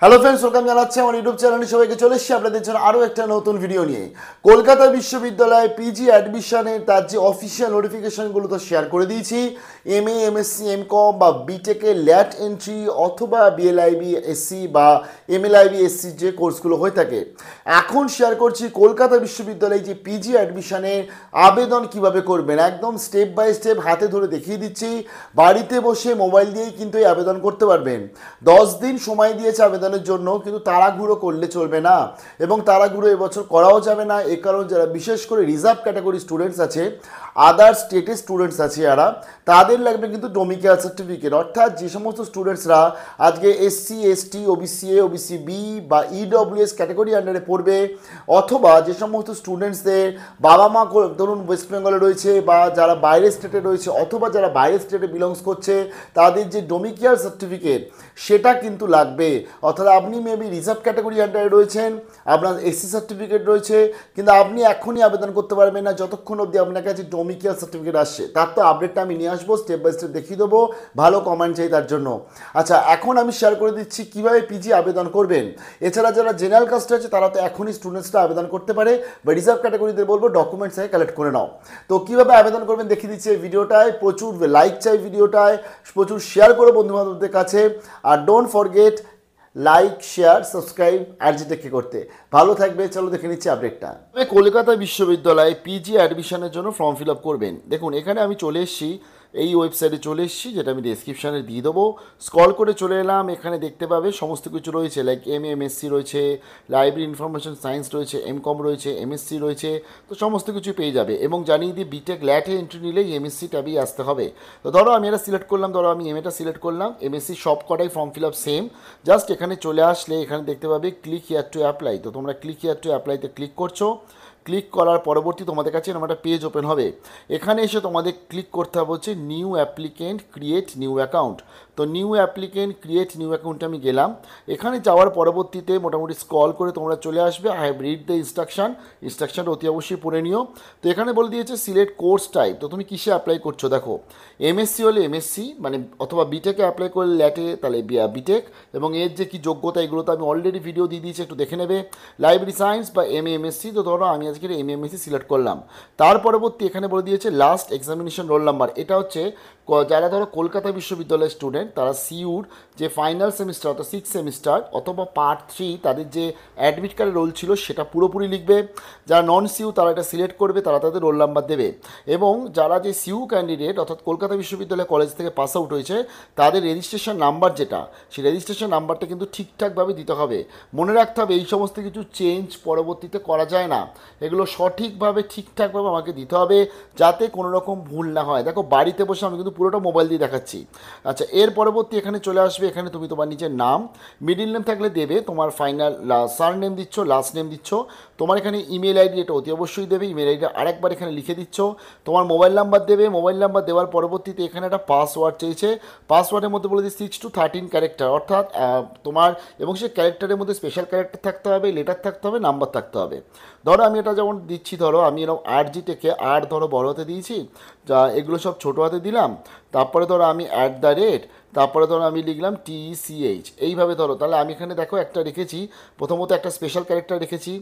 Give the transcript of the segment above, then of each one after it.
Hello friends, welcome জানাচ্ছি আমার YouTube চ্যানেলে সবাইকে। চলে এসেছি আপনাদের জন্য আরও একটা নতুন ভিডিও নিয়ে। কলকাতা বিশ্ববিদ্যালয়ে পিজি অ্যাডমিশনের তার যে অফিসিয়াল নোটিফিকেশনগুলো তো শেয়ার করে দিয়েছি। এমএ, এমএসসি, এমকম বা বিটেকের ল্যাট এন্ট্রি অথবা বিএলআইবি এসসি বা এমএলআইবি এসসি যে কোর্সগুলো হয়ে থাকে, এখন শেয়ার করছি কলকাতা বিশ্ববিদ্যালয়ে যে পিজি অ্যাডমিশনের আবেদন কিভাবে করবেন। একদম স্টেপ বাই স্টেপ হাতে ধরে দেখিয়ে দিচ্ছি। বাড়িতে বসে মোবাইল দিয়েই কিন্তু এই আবেদন করতে পারবেন। 10 দিন সময় দিয়েছে আবেদনের জন্য, কিন্তু তাড়াহুড়ো করলে চলবে না এবং তাড়াহুড়ো এবছর করাও যাবে না। এ কারণ যারা বিশেষ করে রিজার্ভ ক্যাটাগরি স্টুডেন্টস আছে, আদার স্টেটের স্টুডেন্টস আছে, যারা তাদের লাগবে কিন্তু ডোমিসাইল সার্টিফিকেট। অর্থাৎ যে সমস্ত স্টুডেন্টসরা আজকে SC, ST, OBC A, OBC B বা ইডব্লিউএস ক্যাটাগরি আন্ডারে পড়বে, অথবা যে সমস্ত স্টুডেন্টসদের বাবা মা ধরুন ওয়েস্ট বেঙ্গলে রয়েছে বা যারা বাইরের স্টেটে রয়েছে অথবা যারা বাইরের স্টেটে বিলংস করছে, তাদের যে ডোমিসাইল সার্টিফিকেট সেটা কিন্তু লাগবে। অর্থাৎ আপনি মেবি রিজার্ভ ক্যাটাগরি আন্ডারে রয়েছেন, আপনার এসসি সার্টিফিকেট রয়েছে, কিন্তু আপনি এখনই আবেদন করতে পারবেন না যতক্ষণ অবধি আপনার কাছে ডোমিসাইল সার্টিফিকেট আসছে। তার তো আপডেটটা আমি নিয়ে আসবো, স্টেপ বাই স্টেপ দেখিয়ে দেবো। ভালো কমেন্ট চাই তার জন্য। আচ্ছা, এখন আমি শেয়ার করে দিচ্ছি কীভাবে পিজি আবেদন করবেন। এছাড়া যারা জেনারেল কাস্টে আছে তারা তো এখনই স্টুডেন্টসরা আবেদন করতে পারে, বা রিজার্ভ ক্যাটাগরিতে বলবো ডকুমেন্টস আগে কালেক্ট করে নাও। তো কীভাবে আবেদন করবেন দেখিয়ে দিচ্ছি এই ভিডিওটায়। প্রচুর লাইক চাই ভিডিওটায়, প্রচুর শেয়ার করে বন্ধুবান্ধবদের কাছে। আর don't forget like, share, subscribe আরজিটেককে করতে। ভালো থাকবে। চলো দেখে নিচ্ছি আপডেটটা। কলকাতা বিশ্ববিদ্যালয়ে পিজি অ্যাডমিশনের জন্য ফর্ম ফিল আপ করবেন। দেখুন এখানে আমি চলে এসেছি, এই ওয়েবসাইটে চলে এসেছি, যেটা আমি ডেসক্রিপশানে দিয়ে দেবো। স্ক্রল করে চলে এলাম, এখানে দেখতে পাবে সমস্ত কিছু রয়েছে, লাইক এমএসসি রয়েছে, লাইব্রেরি ইনফরমেশন সায়েন্স রয়েছে, এমকম রয়েছে, এমএসসি রয়েছে। তো সমস্ত কিছু পেয়ে যাবে এবং জানিয়ে দিই বিটেক ল্যাটে এন্ট্রি নিলেই এমএসসি ট্যাবেই আসতে হবে। তো ধরো আমি এটা সিলেক্ট করলাম, ধরো আমি এমএটা সিলেক্ট করলাম, এমএসসি সব কটাই form fill up same. Just এখানে চলে আসলে এখানে দেখতে পাবে ক্লিক হিয়ার টু অ্যাপ্লাই। তো তোমরা ক্লিক হিয়ার টু অ্যাপ্লাইতে ক্লিক করছো। ক্লিক করার পরবর্তী তোমাদের কাছে এরকম একটা পেজ ওপেন হবে। এখানে এসে তোমাদের ক্লিক করতে হবে হচ্ছে new applicant create new account. তো নিউ অ্যাপ্লিকেন্ট ক্রিয়েট নিউ অ্যাকাউন্টে আমি গেলাম। এখানে যাওয়ার পরবর্তীতে মোটামুটি স্ক্রল করে তোমরা চলে আসবে। আই হ্যাভ রিড দ্য ইনস্ট্রাকশানটা অতি অবশ্যই পড়ে নিও। তো এখানে বলে দিয়েছে সিলেক্ট কোর্স টাইপ। তো তুমি কিসে অ্যাপ্লাই করছো দেখো, এমএসসি হলে এমএসসি মানে অথবা বিটেকে অ্যাপ্লাই করলে ল্যাটে তাহলে বিটেক, এবং এর যে কী যোগ্যতা এগুলো তো আমি অলরেডি ভিডিও দিয়ে দিয়েছি, একটু দেখে নেবে। লাইব্রেরি সায়েন্স বা এমএসসি। তো ধরো আমি আজকে এমএসসি সিলেক্ট করলাম। তার পরবর্তী এখানে বলে দিয়েছে লাস্ট এক্সামিনেশন রোল নাম্বার। এটা হচ্ছে যারা ধরো কলকাতা বিশ্ববিদ্যালয়ের স্টুডেন্ট, তারা সিইউর যে ফাইনাল সেমিস্টার অর্থাৎ 6 সেমিস্টার অথবা পার্ট 3 তাদের যে অ্যাডমিট কার্ডের রোল ছিল সেটা পুরোপুরি লিখবে। যারা নন সিইউ তারা এটা সিলেক্ট করবে, তারা তাদের রোল নাম্বার দেবে। এবং যারা যে সিইউ ক্যান্ডিডেট অর্থাৎ কলকাতা বিশ্ববিদ্যালয় কলেজ থেকে পাস আউট হয়েছে, তাদের রেজিস্ট্রেশন নাম্বার যেটা, সেই রেজিস্ট্রেশন নাম্বারটা কিন্তু ঠিকঠাকভাবে দিতে হবে। মনে রাখতে হবে এই সমস্ত কিছু চেঞ্জ পরবর্তীতে করা যায় না, এগুলো সঠিকভাবে ঠিকঠাকভাবে আমাকে দিতে হবে যাতে কোনো রকম ভুল না হয়। দেখো বাড়িতে বসে আমি কিন্তু পুরোটা মোবাইল দিয়ে দেখাচ্ছি। আচ্ছা, এর পরবর্তী এখানে চলে আসবে। এখানে তুমি তোমার নিজের নাম, মিডিল নেম থাকলে দেবে, তোমার ফাইনাল সার নেম দিচ্ছ, লাস্ট নেম দিচ্ছ, তোমার এখানে ইমেল আইডি এটা অতি অবশ্যই দেবে, ইমেল আইডিটা আরেকবার এখানে লিখে দিচ্ছ, তোমার মোবাইল নাম্বার দেবে। মোবাইল নাম্বার দেওয়ার পরবর্তীতে এখানে একটা পাসওয়ার্ড চেয়েছে। পাসওয়ার্ডের মধ্যে বলে দিই 6 to 13 ক্যারেক্টার, অর্থাৎ তোমার এবং সেই ক্যারেক্টারের মধ্যে স্পেশাল ক্যারেক্টার থাকতে হবে, লেটার থাকতে হবে, নাম্বার থাকতে হবে। ধরো আমি এটা যেমন দিচ্ছি, ধরো আমি এরকম আরজিটেকে আর ধরো বড় হাতে দিয়েছি, যা এগুলো সব ছোটো হাতে দিলাম। তারপরে ধরো আমি @, তারপরে ধরো আমি লিখলাম TECH, এইভাবে ধরো। তাহলে আমি এখানে দেখো একটা রেখেছি, প্রথমত একটা স্পেশাল ক্যারেক্টার রেখেছি,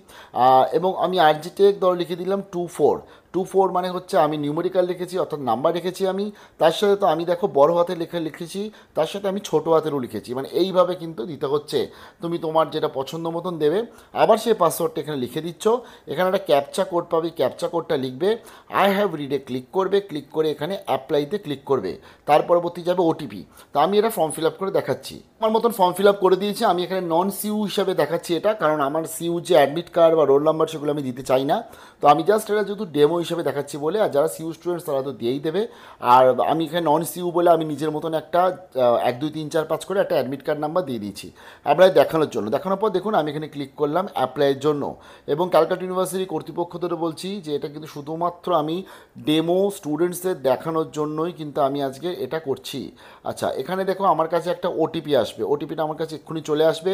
এবং আমি আরজিটেক ধরো লিখে দিলাম 24 মানে হচ্ছে আমি নিউমেরিক্যাল লিখেছি অর্থাৎ নাম্বার রেখেছি আমি। তার সাথে তো আমি দেখো বড় হাতে লিখেছি, তার সাথে আমি ছোটো হাতেরও লিখেছি, মানে এইভাবে কিন্তু দিতে হচ্ছে। তুমি তোমার যেটা পছন্দ মতন দেবে। আবার সেই পাসওয়ার্ডটা এখানে লিখে দিচ্ছ। এখানে একটা ক্যাপচা কোড পাবে, ক্যাপচা কোডটা লিখবে, আই হ্যাভ রিডে ক্লিক করবে, ক্লিক করে এখানে অ্যাপ্লাইতে ক্লিক করবে। তার পরবর্তী যাবে ওটিপি। তো আমি এটা ফর্ম ফিল আপ করে দেখাচ্ছি, আমার মতন ফর্ম ফিল আপ করে দিয়েছি। আমি এখানে নন সিইউ হিসাবে দেখাচ্ছি এটা, কারণ আমার সিইউ যে অ্যাডমিট কার্ড বা রোল নাম্বার সেগুলো আমি দিতে চাই না। তো আমি জাস্ট এটা যেহেতু ডেমো হিসেবে দেখাচ্ছি বলে, আর যারা সিইউ স্টুডেন্টস তারা তো দিয়েই দেবে। আর আমি এখানে নন সিইউ বলে আমি নিজের মতন একটা 1 2 3 4 5 করে একটা অ্যাডমিট কার্ড নাম্বার দিয়ে দিয়েছি অ্যাপ্লাই দেখানোর জন্য। দেখানোর পর দেখুন আমি এখানে ক্লিক করলাম অ্যাপ্লাইয়ের জন্য। এবং ক্যালকাটা ইউনিভার্সিটি কর্তৃপক্ষ ধরে বলছি যে এটা কিন্তু শুধুমাত্র আমি ডেমো স্টুডেন্টসদের দেখানোর জন্যই কিন্তু আমি আজকে এটা করছি। আচ্ছা, এখানে দেখো আমার কাছে একটা ওটিপি আসবে, ওটিপিটা আমার কাছে এক্ষুনি চলে আসবে।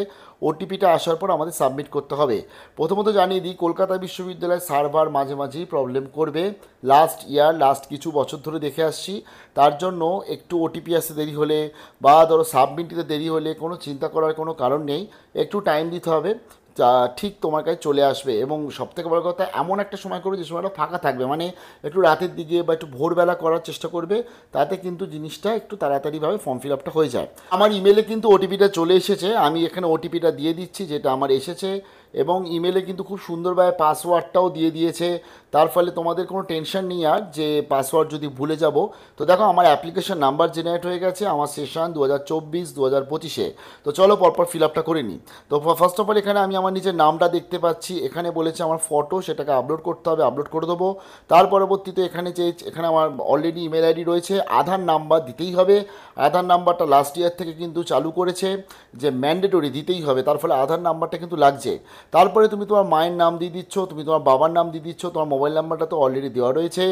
ওটিপিটা আসার পর আমাদের সাবমিট করতে হবে। প্রথমত জানিয়ে দিই, কলকাতা বিশ্ববিদ্যালয়ের সার্ভার মাঝে মাঝেই প্রবলেম করবে লাস্ট ইয়ার লাস্ট কিছু বছর ধরে দেখে আসছি, তার জন্য একটু ওটিপি আসতে দেরি হলে বা ধরো সাবমিট দিতে দেরি হলে কোনো চিন্তা করার কোনো কারণ নেই, একটু টাইম দিতে হবে, ঠিক তোমার কাছে চলে আসবে। এবং সবথেকে বড় কথা, এমন একটা সময় করবে যে সময়টা ফাঁকা থাকবে, মানে একটু রাতের দিকে বা একটু ভোরবেলা করার চেষ্টা করবে, তাতে কিন্তু জিনিসটা একটু তাড়াতাড়িভাবে ফর্ম ফিল আপটা হয়ে যায়। আমার ইমেলে কিন্তু ওটিপিটা চলে এসেছে, আমি এখানে ওটিপিটা দিয়ে দিচ্ছি যেটা আমার এসেছে, এবং ইমেলে কিন্তু খুব সুন্দরভাবে পাসওয়ার্ডটাও দিয়ে দিয়েছে, তার ফলে তোমাদের কোনো টেনশন নেই আর যে পাসওয়ার্ড যদি ভুলে যাব। তো দেখো আমার অ্যাপ্লিকেশন নাম্বার জেনারেট হয়ে গেছে, আমার সেশন 2024-2025। তো চলো পরপর ফিল আপটা করে নিই। তো ফার্স্ট অফ অল এখানে আমি আমার নিজের নামটা দেখতে পাচ্ছি, এখানে বলেছে আমার ফটো, সেটাকে আপলোড করতে হবে, আপলোড করে দেবো। তার পরবর্তীতে এখানে আমার অলরেডি ইমেল আইডি রয়েছে, আধার নাম্বার দিতেই হবে। আধার নাম্বারটা লাস্ট ইয়ার থেকে কিন্তু চালু করেছে যে ম্যান্ডেটরি দিতেই হবে, তার ফলে আধার নাম্বারটা কিন্তু লাগছে। তারপরে তুমি তোমার মায়ের নাম দিয়ে দিচ্ছ, তুমি তোমার বাবার নাম দিয়ে দিচ্ছ, তোমার মোবাইল নাম্বারটা তো অলরেডি দেওয়া রয়েছে।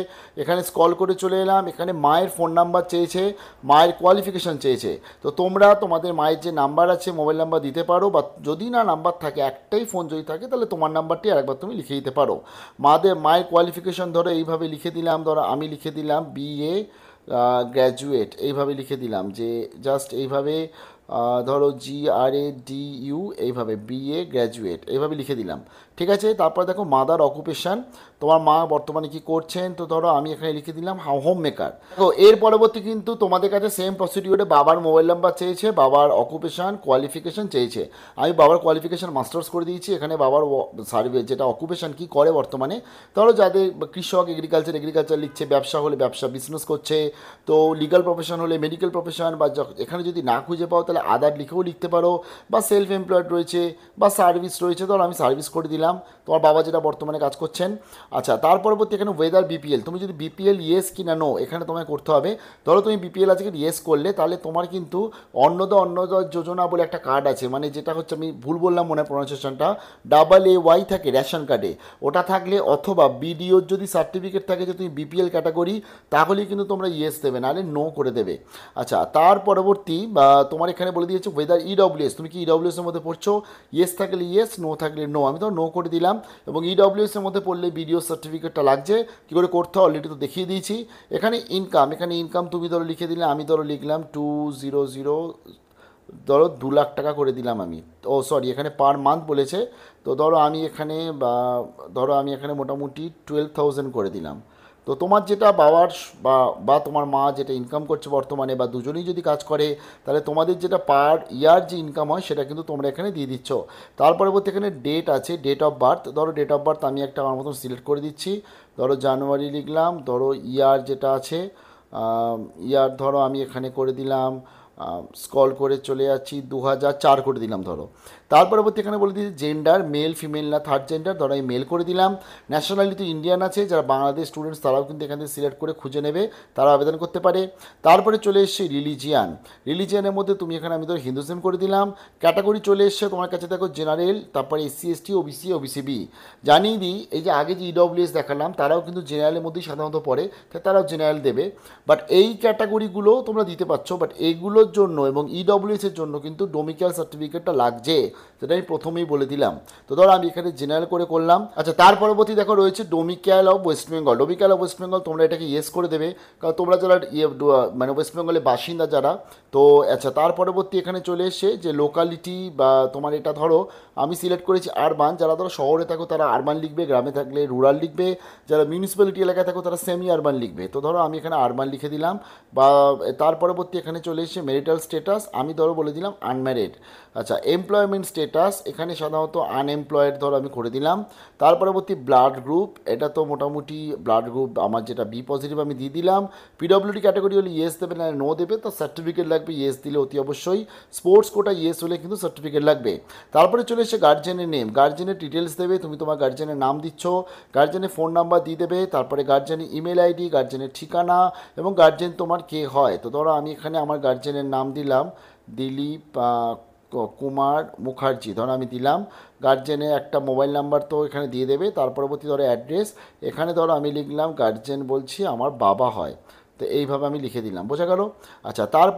এখানে স্ক্রল করে চলে এলাম, এখানে মায়ের ফোন নাম্বার চেয়েছে, মায়ের কোয়ালিফিকেশান চেয়েছে। তো তোমরা তোমাদের মায়ের যে নাম্বার আছে মোবাইল নাম্বার দিতে পারো, বা যদি না নাম্বার থাকে, একটাই ফোন যদি থাকে, তাহলে তোমার নাম্বারটি আরেকবার তুমি লিখে দিতে পারো। মায়ের কোয়ালিফিকেশান ধরো এইভাবে লিখে দিলাম, ধরো আমি লিখে দিলাম BA গ্র্যাজুয়েট, এইভাবে লিখে দিলাম, যে জাস্ট এইভাবে ধরো GRADU, এইভাবে BA গ্র্যাজুয়েট এইভাবে লিখে দিলাম, ঠিক আছে। তারপর দেখো মাদার অকুপেশান, তোমার মা বর্তমানে কি করছেন, তো ধরো আমি এখানে লিখে দিলাম হোম মেকার। তো এর পরবর্তী কিন্তু তোমাদের কাছে সেম প্রসিডিওরে বাবার মোবাইল নাম্বার চেয়েছে, বাবার অকুপেশান কোয়ালিফিকেশান চেয়েছে। আমি বাবার কোয়ালিফিকেশান মাস্টার্স করে দিয়েছি, এখানে বাবার সার্ভিস যেটা অকুপেশান কি করে বর্তমানে, ধরো যাদের কৃষক এগ্রিকালচার লিখছে, ব্যবসা হলে ব্যবসা বিজনেস করছে, তো লিগাল প্রফেশন হলে মেডিকেল প্রফেশন, বা এখানে যদি না খুঁজে পাও তাহলে আদার লিখেও লিখতে পারো, বা সেলফ এমপ্লয়েড রয়েছে বা সার্ভিস রয়েছে, ধরো আমি সার্ভিস করে দিলাম, তোমার বাবা যেটা বর্তমানে কাজ করছেন। আচ্ছা, তার পরবর্তী এখানে ওয়েদার BPL, তুমি যদি BPL ইয়েস কি না নো এখানে তোমায় করতে হবে। ধরো তুমি BPL আজকে ইয়েস করলে, তাহলে তোমার কিন্তু অন্নদয় যোজনা বলে একটা কার্ড আছে, মানে যেটা হচ্ছে, আমি ভুল বললাম মনে প্রনাউন্সিয়েশনটা, AAY থাকে রেশন কার্ডে, ওটা থাকলে, অথবা BDOর যদি সার্টিফিকেট থাকে যে তুমি BPL ক্যাটাগরি, তাহলেই কিন্তু তোমরা ইয়েস দেবে, নাহলে নো করে দেবে। আচ্ছা, তার পরবর্তী তোমার এখানে বলে দিয়েছে ওয়েদার EWS, তুমি কি EWS এর মধ্যে পড়ছো, ইয়েস থাকলে ইয়েস, নো থাকলে নো। আমি তো নো করে দিলাম। এবং EWS এর মধ্যে পড়লে BDO সার্টিফিকেটটা লাগছে, কী করে করতে হয় অলরেডি তো দেখিয়ে দিয়েছি। এখানে ইনকাম তুমি ধরো লিখে দিলে, আমি ধরো লিখলাম 200, ধরো 2 লাখ টাকা করে দিলাম আমি। ও সরি, এখানে পার মান্থ বলেছে, তো ধরো আমি এখানে মোটামুটি 12,000 করে দিলাম। তো তোমার যেটা বাবার বা তোমার মা যেটা ইনকাম করছে বর্তমানে, বা দুজনেই যদি কাজ করে, তাহলে তোমাদের যেটা পার ইয়ার যে ইনকাম হয় সেটা কিন্তু তোমরা এখানে দিয়ে দিচ্ছ। তার পরবর্তী এখানে ডেট আছে, ডেট অফ বার্থ, ধরো ডেট অফ বার্থ আমি একটা আমার মতন সিলেক্ট করে দিচ্ছি, ধরো জানুয়ারি লিখলাম, ধরো ইয়ার যেটা আছে, ইয়ার ধরো আমি এখানে করে দিলাম, স্ক্রল করে চলে যাচ্ছি 2004 করে দিলাম ধরো। তার পরবর্তী এখানে বলে দিয়েছি জেন্ডার, মেল ফিমেল না থার্ড জেন্ডার, ধরো আমি মেল করে দিলাম। ন্যাশনালিটি ইন্ডিয়ান আছে, যারা বাংলাদেশ স্টুডেন্টস তারাও কিন্তু এখান থেকে সিলেক্ট করে খুঁজে নেবে, তারা আবেদন করতে পারে। তারপরে চলে এসছে রিলিজিয়ানের মধ্যে তুমি এখানে আমি ধরো হিন্দুজম করে দিলাম। ক্যাটাগরি চলে এসছে তোমার কাছে, দেখো জেনারেল, তারপরে SC ST OBC জানিয়ে দিই, এই যে আগে যে EWS দেখালাম তারাও কিন্তু জেনারেলের মধ্যেই সাধারণত পড়ে, তারাও জেনারেল দেবে। বাট এই ক্যাটাগরিগুলো তোমরা দিতে পারছো, বাট এইগুলোর জন্য এবং EWS এর জন্য কিন্তু ডোমিক্যাল সার্টিফিকেটটা লাগছে, সেটা আমি প্রথমেই বলে দিলাম। তো ধরো আমি এখানে জেনারেল করে করলাম। আচ্ছা, তার পরবর্তী দেখো রয়েছে ডোমিক্যাল অফ ওয়েস্ট বেঙ্গল। তোমরা এটাকে ইয়েস করে দেবে, কারণ তোমরা যারা মানে ওয়েস্ট বেঙ্গলের বাসিন্দা যারা। তো আচ্ছা, তার পরবর্তী এখানে চলে এসছে যে লোকালিটি, বা তোমার এটা ধরো আমি সিলেক্ট করেছি আরবান, যারা ধরো শহরে থাকো তারা আরবান লিখবে, গ্রামে থাকলে রুরাল লিখবে, যারা মিউনিসিপ্যালিটি এলাকায় থাকো তারা সেমি আরবান লিখবে। তো ধরো আমি এখানে আরবান লিখে দিলাম। বা তার পরবর্তী এখানে চলে এসছে ম্যারিটাল স্ট্যাটাস, আমি ধরো বলে দিলাম আনম্যারিড। আচ্ছা, এমপ্লয়মেন্ট স্ট্যাটাস এখানে সাধারণত আনএমপ্লয়েড ধরো আমি করে দিলাম। তার পরবর্তী ব্লাড গ্রুপ, এটা তো মোটামুটি ব্লাড গ্রুপ আমার যেটা B পজিটিভ আমি দিয়ে দিলাম। PWD ক্যাটাগরি হলে ইয়েস দেবে, না নো দেবে, তো সার্টিফিকেট লাগবে, ইয়েস দিলে অতি অবশ্যই। স্পোর্টস কোটা ইয়েস হলে কিন্তু সার্টিফিকেট লাগবে। তারপরে চলে এসে গার্জেনের নেম, গার্জেনের ডিটেলস দেবে, তুমি তোমার গার্জেনের নাম দিচ্ছ, গার্জেনের ফোন নাম্বার দিয়ে দেবে, তারপরে গার্জেনের ইমেল আইডি, গার্জেনের ঠিকানা, এবং গার্জেন তোমার কে হয়। তো ধরো আমি এখানে আমার গার্জেনের নাম দিলাম দিলীপ কুমার মুখার্জি, ধরো আমি দিলাম। গার্জেনের একটা মোবাইল নাম্বার তো এখানে দিয়ে দেবে। তার পরবর্তী ধরো অ্যাড্রেস, এখানে ধরো আমি লিখলাম গার্জেন বলছি আমার বাবা হয়, তো এইভাবে আমি লিখে দিলাম, বোঝা গেল। আচ্ছা, তার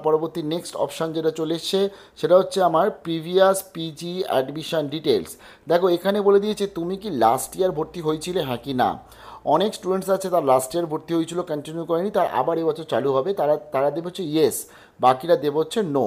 পরবর্তী নেক্সট অপশান যেটা চলে এসছে সেটা হচ্ছে আমার প্রিভিয়াস পিজি অ্যাডমিশন ডিটেলস। দেখো এখানে বলে দিয়েছে তুমি কি লাস্ট ইয়ার ভর্তি হয়েছিলে, হ্যাঁ কি না। অনেক স্টুডেন্টস আছে তার লাস্ট ইয়ার ভর্তি হয়েছিল, কন্টিনিউ করেনি, তার আবার এবছর চালু হবে, তারা দেবে হচ্ছে ইয়েস, বাকিরা দেবে হচ্ছে নো।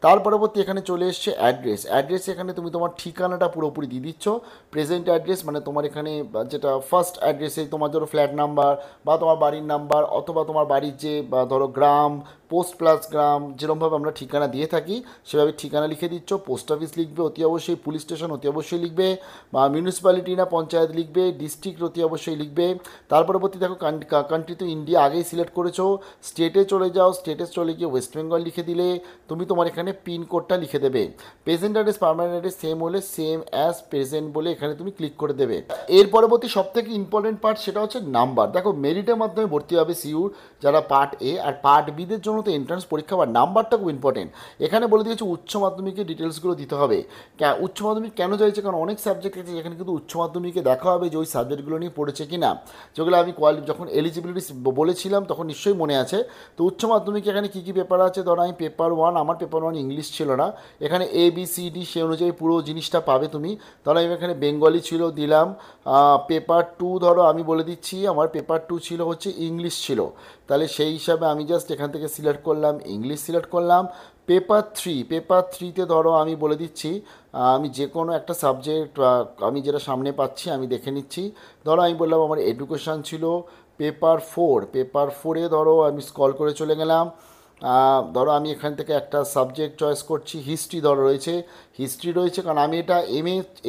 তার পরবর্তী এখানে চলে এসছে অ্যাড্রেস। এখানে তুমি তোমার ঠিকানাটা পুরোপুরি দিয়ে দিচ্ছ, প্রেজেন্ট অ্যাড্রেস মানে তোমার এখানে যেটা ফার্স্ট অ্যাড্রেসে তোমার ধরো ফ্ল্যাট নাম্বার বা তোমার বাড়ির নাম্বার, অথবা তোমার বাড়ির যে বা ধরো গ্রাম, পোস্ট প্লাস গ্রাম, যেরকমভাবে আমরা ঠিকানা দিয়ে থাকি সেভাবে ঠিকানা লিখে দিচ্ছ। পোস্ট অফিস লিখবে অতি অবশ্যই, পুলিশ স্টেশন অতি অবশ্যই লিখবে, বা মিউনিসিপ্যালিটি না পঞ্চায়েত লিখবে, ডিস্ট্রিক্ট অতি অবশ্যই লিখবে। তার পরবর্তী দেখো কান্ট্রি তো ইন্ডিয়া আগেই সিলেক্ট করেছো, স্টেটে চলে যাও, স্টেটে চলে গিয়ে ওয়েস্ট বেঙ্গল লিখে দিলে তুমি তোমার এখানে পিনকোডটা লিখে দেবে। Present address permanent address same হলে সেম অ্যাজ প্রেজেন্ট বলে এখানে তুমি ক্লিক করে দেবে। এর পরবর্তী সব থেকে ইম্পর্টেন্ট পার্ট সেটা হচ্ছে নাম্বার। দেখো মেরিটের মাধ্যমে ভর্তি হবে সিউর যারা পার্ট এ, আর পার্ট বিদের জন্য তো এন্ট্রান্স পরীক্ষা বা নাম্বারটা খুব ইম্পর্টেন্ট। এখানে বলে দিয়েছে উচ্চ মাধ্যমিকের ডিটেলসগুলো দিতে হবে। উচ্চ মাধ্যমিক কেন চাইছে, কারণ অনেক সাবজেক্ট আছে যেখানে কিন্তু উচ্চ মাধ্যমিকে দেখা হবে যে ওই সাবজেক্টগুলো নিয়ে পড়েছে কি না, যেগুলো আমি যখন এলিজিবিলিটি বলেছিলাম তখন নিশ্চয়ই মনে আছে। তো উচ্চ মাধ্যমিকে এখানে কী কী পেপার আছে, ধরো আমি পেপার 1, আমার পেপার 1 ইংলিশ ছিল না, এখানে ABCD সে অনুযায়ী পুরো জিনিসটা পাবে তুমি। তাহলে আমি এখানে বেঙ্গলি ছিল দিলাম। পেপার 2 ধরো আমি বলে দিচ্ছি আমার পেপার 2 ছিল হচ্ছে ইংলিশ ছিল, তাহলে সেই হিসাবে আমি জাস্ট এখান থেকে সিলেক্ট করলাম ইংলিশ সিলেক্ট করলাম। পেপার থ্রিতে ধরো আমি বলে দিচ্ছি আমি যে কোনো একটা সাবজেক্ট আমি যেটা সামনে পাচ্ছি আমি দেখে নিচ্ছি। ধরো আমি বললাম আমার এডুকেশান ছিল। পেপার ফোরে ধরো আমি স্ক্রল করে চলে গেলাম। ধরো আমি এখান থেকে একটা সাবজেক্ট চয়েস করছি, হিস্ট্রি রয়েছে কারণ আমি এটা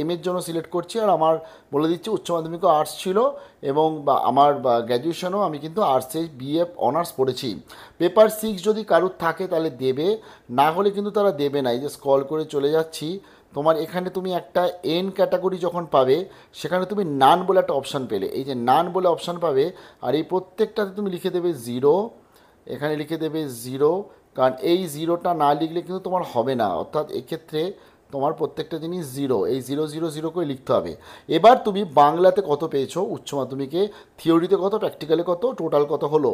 এম এর জন্য সিলেক্ট করছি, আর আমার বলে দিচ্ছি উচ্চ মাধ্যমিকও আর্টস ছিল এবং আমার গ্র্যাজুয়েশনও আমি কিন্তু আর্টসে BA অনার্স পড়েছি। পেপার 6 যদি কারুর থাকে তাহলে দেবে, না হলে কিন্তু তারা দেবে না। এই যে স্ক্রল করে চলে যাচ্ছি, তোমার এখানে তুমি একটা এন ক্যাটাগরি যখন পাবে সেখানে তুমি নান বলে একটা অপশান পেলে, এই যে নান বলে অপশান পাবে, আর এই প্রত্যেকটাতে তুমি লিখে দেবে 0, এখানে লিখে দেবে 0, কারণ এই 0টা না লিখলে কিন্তু তোমার হবে না, অর্থাৎ এক্ষেত্রে তোমার প্রত্যেকটা জিনিস 0, এই 0 করে লিখতে হবে। এবার তুমি বাংলাতে কত পেয়েছো উচ্চ মাধ্যমিকে, থিওরিতে কত, প্র্যাকটিক্যালে কত, টোটাল কত হলো,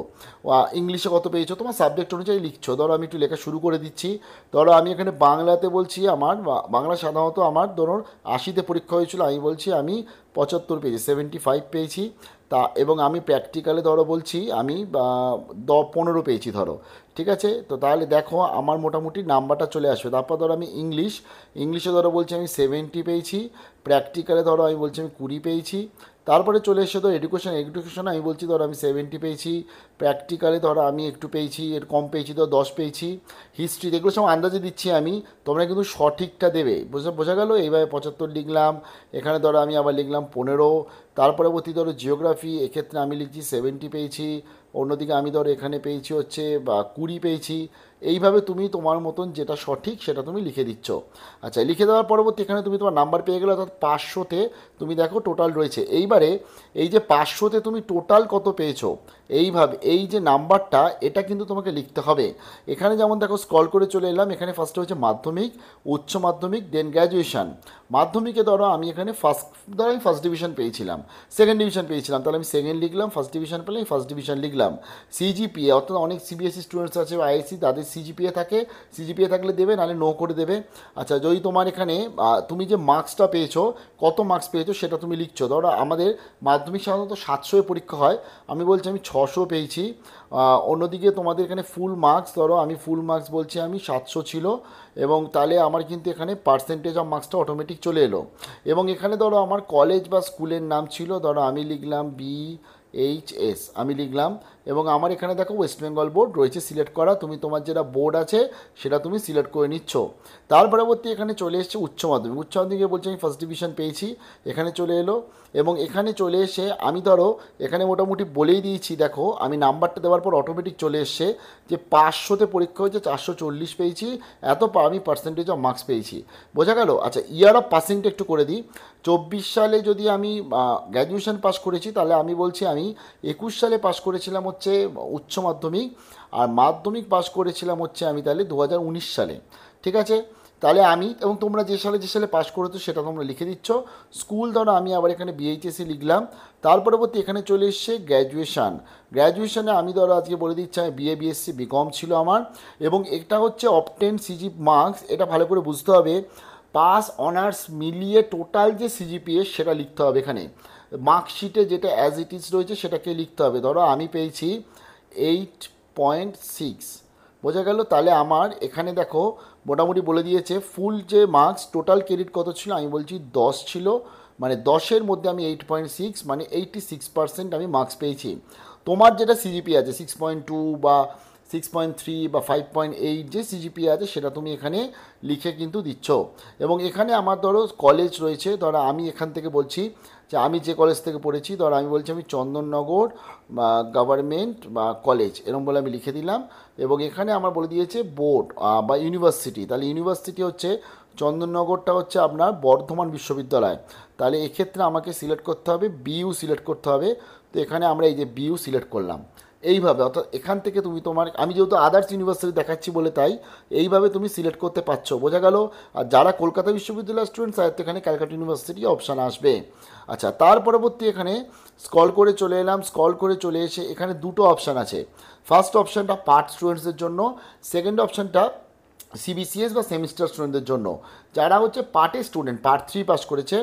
ইংলিশে কত পেয়েছো, তোমার সাবজেক্ট অনুযায়ী লিখছো। ধরো আমি একটু লেখা শুরু করে দিচ্ছি। ধরো আমি এখানে বাংলাতে বলছি আমার বাংলা সাধারণত আমার ধরুন 80তে পরীক্ষা হয়েছিল, আমি বলছি আমি 75 পেয়েছি, 75 পেয়েছি। এবং আমি প্র্যাকটিক্যালে ধরো বলছি আমি 15 পেয়েছি ধরো, ঠিক আছে। তো তাহলে দেখো আমার মোটামুটি নাম্বারটা চলে আসবে। তারপর ধরো আমি ইংলিশে ধরো বলছি আমি 70 পেয়েছি, প্র্যাকটিক্যালে ধরো আমি বলছি আমি 20 পেয়েছি। তারপরে চলে এসে ধরো এডুকেশন আমি বলছি ধরো আমি 70 পেয়েছি, প্র্যাকটিক্যালে ধরো আমি একটু পেয়েছি, এর কম পেয়েছি, ধরো 10 পেয়েছি। হিস্ট্রি এগুলো সব আন্দাজে দিচ্ছি আমি, তোমরা কিন্তু সঠিকটা দেবে, বোঝা গেল। এইভাবে 75 লিখলাম, এখানে ধরো আমি আবার লিখলাম 15। তারপরে ধরো জিওগ্রাফি, এক্ষেত্রে আমি লিখছি 70 পেয়েছি, অন্যদিকে আমি ধরো এখানে পেয়েছি হচ্ছে 20 পেয়েছি। এইভাবে তুমি তোমার মতন যেটা সঠিক সেটা তুমি লিখে দিচ্ছ। আচ্ছা, লিখে দেওয়ার পরবর্তী এখানে তুমি তোমার নাম্বার পেয়ে গেলে, অর্থাৎ 500তে তুমি দেখো টোটাল রয়েছে। এইবারে এই যে 500তে তুমি টোটাল কত পেয়েছো, এইভাবে এই যে নাম্বারটা এটা কিন্তু তোমাকে লিখতে হবে। এখানে যেমন দেখো স্ক্রল করে চলে এলাম, এখানে ফার্স্টে হচ্ছে মাধ্যমিক, উচ্চ মাধ্যমিক, দেন গ্র্যাজুয়েশন। মাধ্যমিকে ধরো আমি এখানে ফার্স্ট ডিভিশন পেয়েছিলাম, সেকেন্ড ডিভিশন পেয়েছিলাম, তাহলে আমি সেকেন্ড লিখলাম, ফার্স্ট ডিভিশন পেলে আমি ফার্স্ট ডিভিশন লিখলাম। সিজিপিএ, অর্থাৎ অনেক CBSE স্টুডেন্টস আছে বা ISC তাদের সিজিপিএ থাকলে দেবে, নাহলে নো করে দেবে। আচ্ছা, যদি তোমার এখানে তুমি যে মার্কসটা পেয়েছো, কত মার্কস পেয়েছো সেটা তুমি লিখছো। ধরো আমাদের মাধ্যমিক সাধারণত 700 পরীক্ষা হয়, আমি বলছি আমি 600 পেয়েছি। অন্যদিকে তোমাদের এখানে ফুল মার্কস, ধরো আমি ফুল মার্কস বলছি আমি 700 ছিল, এবং তাহলে আমার কিন্তু এখানে পার্সেন্টেজ অফ মার্কসটা অটোমেটিক চলে এলো। এবং এখানে ধরো আমার কলেজ বা স্কুলের নাম ছিল, ধরো আমি লিখলাম BHS আমি লিখলাম, এবং আমার এখানে দেখো ওয়েস্ট বেঙ্গল বোর্ড রয়েছে সিলেক্ট করা, তুমি তোমার যেটা বোর্ড আছে সেটা তুমি সিলেক্ট করে নিচ্ছ। তার পরবর্তী এখানে চলে এসছে উচ্চ মাধ্যমিকে বলছি আমি ফার্স্ট ডিভিশন পেয়েছি, এখানে চলে এলো। এবং এখানে চলে এসে আমি ধরো এখানে মোটামুটি বলেই দিয়েছি, দেখো আমি নাম্বারটা দেওয়ার পর অটোমেটিক চলে এসছে যে 500তে পরীক্ষা হয়েছে, 440 পেয়েছি, আমি পার্সেন্টেজ অফ মার্কস পেয়েছি, বোঝা গেল। আচ্ছা, ইয়ার অফ পাসিংটা একটু করে দিই। 24 সালে যদি আমি গ্র্যাজুয়েশন পাস করেছি, তাহলে আমি বলছি আমি 21 সালে পাস করেছিলাম হচ্ছে উচ্চ মাধ্যমিক, আর মাধ্যমিক পাস করেছিলাম হচ্ছে আমি তাহলে 2019 সালে, ঠিক আছে। তাহলে আমি এবং তোমরা যে সালে পাস করেছো সেটা তোমরা লিখে দিচ্ছ। স্কুল ধরো আমি আবার এখানে বিএইচএসসি লিখলাম। তার পরবর্তী এখানে চলে এসছে গ্র্যাজুয়েশানে আমি ধরো আজকে বলে দিচ্ছি আমি বিএ বিএসসি বিকম ছিল আমার, এবং এটা হচ্ছে অবটেন সিজি মার্কস। এটা ভালো করে বুঝতে হবে, পাস অনার্স মিলিয়ে টোটাল যে সিজিপিএ সেটা লিখতে হবে এখানে। মার্কশিটে যেটা অ্যাজ ইট ইজ রয়েছে সেটাকে লিখতে হবে। ধরো আমি পেয়েছি 8.6, বোঝা গেল? তাহলে আমার এখানে দেখো মোটামুটি বলে দিয়েছে ফুল যে মার্কস টোটাল ক্রেডিট কত ছিল, আমি বলছি 10 ছিল, মানে 10-এর মধ্যে আমি 8.6 মানে 86% আমি মার্কস পেয়েছি। তোমার যেটা সিজিপি আছে 6.2 বা 6.3 বা 5.8 যে সিজিপি আছে সেটা তুমি এখানে লিখে কিন্তু দিচ্ছ। এবং এখানে আমার ধরো কলেজ রয়েছে, ধরো আমি এখান থেকে বলছি যে আমি যে কলেজ থেকে পড়েছি, ধরো আমি বলছি আমি চন্দননগর গভর্নমেন্ট বা কলেজ এরকম বলে আমি লিখে দিলাম। এবং এখানে আমার বলে দিয়েছে বোর্ড বা ইউনিভার্সিটি, তাহলে ইউনিভার্সিটি হচ্ছে চন্দননগরটা হচ্ছে আপনার বর্ধমান বিশ্ববিদ্যালয়। তাহলে এক্ষেত্রে আমাকে সিলেক্ট করতে হবে বিইউ সিলেক্ট করতে হবে। তো এখানে আমরা এই যে বিইউ সিলেক্ট করলাম এইভাবে, অর্থাৎ এখান থেকে তুমি তোমার, আমি যেহেতু আদার্স ইউনিভার্সিটি দেখাচ্ছি বলে তাই এইভাবে তুমি সিলেক্ট করতে পারছো, বোঝা গেল? আর যারা কলকাতা বিশ্ববিদ্যালয়ের স্টুডেন্টস তাদের তো এখানে ক্যালকাটা ইউনিভার্সিটি অপশান আসবে। আচ্ছা, তার পরবর্তী এখানে স্ক্রল করে চলে এলাম, স্ক্রল করে চলে এসে এখানে দুটো অপশান আছে। ফার্স্ট অপশানটা পার্ট স্টুডেন্টসদের জন্য, সেকেন্ড অপশানটা সিবিসিএস বা সেমিস্টার স্টুডেন্টদের জন্য। যারা হচ্ছে পার্টের স্টুডেন্ট পার্ট 3 পাস করেছে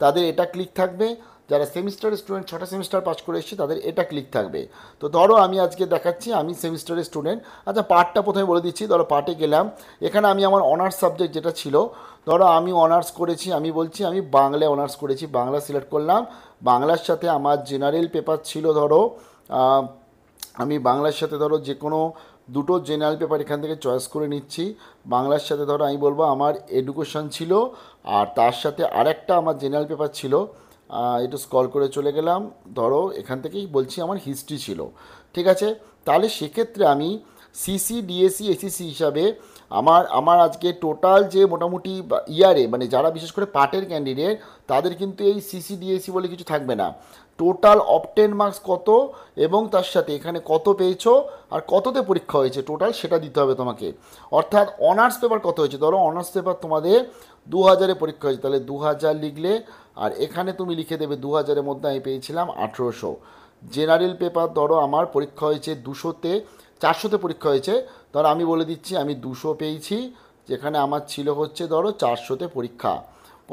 তাদের এটা ক্লিক থাকবে, যারা সেমিস্টারের স্টুডেন্ট 6টা সেমিস্টার পাস করে এসেছে তাদের এটা ক্লিক থাকবে। তো ধরো আমি আজকে দেখাচ্ছি আমি সেমিস্টারের স্টুডেন্ট। আচ্ছা, পার্টটা প্রথমে বলে দিচ্ছি। ধরো পার্টে গেলাম, এখানে আমি আমার অনার্স সাবজেক্ট যেটা ছিল, ধরো আমি অনার্স করেছি, আমি বলছি আমি বাংলায় অনার্স করেছি, বাংলা সিলেক্ট করলাম। বাংলার সাথে আমার জেনারেল পেপার ছিল ধরো আমি বাংলার সাথে ধরো যে কোনো দুটো জেনারেল পেপার এখান থেকে চয়েস করে নিচ্ছি। বাংলার সাথে ধরো আমি বলবো আমার এডুকেশন ছিল, আর তার সাথে আরেকটা আমার জেনারেল পেপার ছিল, একটু স্ক্রল করে চলে গেলাম, ধরো এখান থেকেই বলছি আমার হিস্ট্রি ছিল। ঠিক আছে, তাহলে সেক্ষেত্রে আমি সিসি ডিএসসি এসিসি হিসাবে আমার আমার আজকে টোটাল যে মোটামুটি ইয়ারে মানে যারা বিশেষ করে পার্টের ক্যান্ডিডেট তাদের কিন্তু এই সিসি ডিএসসি বলে কিছু থাকবে না। টোটাল অবটেন মার্কস কত এবং তার সাথে এখানে কত পেয়েছো আর কততে পরীক্ষা হয়েছে টোটাল সেটা দিতে হবে তোমাকে। অর্থাৎ অনার্স পেপার কত হয়েছে, ধরো অনার্স পেপার তোমাদের 2000-এ পরীক্ষা হয়েছে, তাহলে 2000 লিখলে, আর এখানে তুমি লিখে দেবে 2000-এর মধ্যে আমি পেয়েছিলাম 1800। জেনারেল পেপার ধরো আমার পরীক্ষা হয়েছে 200-তে, 400-তে পরীক্ষা হয়েছে, ধরো আমি বলে দিচ্ছি আমি 200 পেয়েছি, যেখানে আমার ছিল হচ্ছে ধরো 400-তে পরীক্ষা।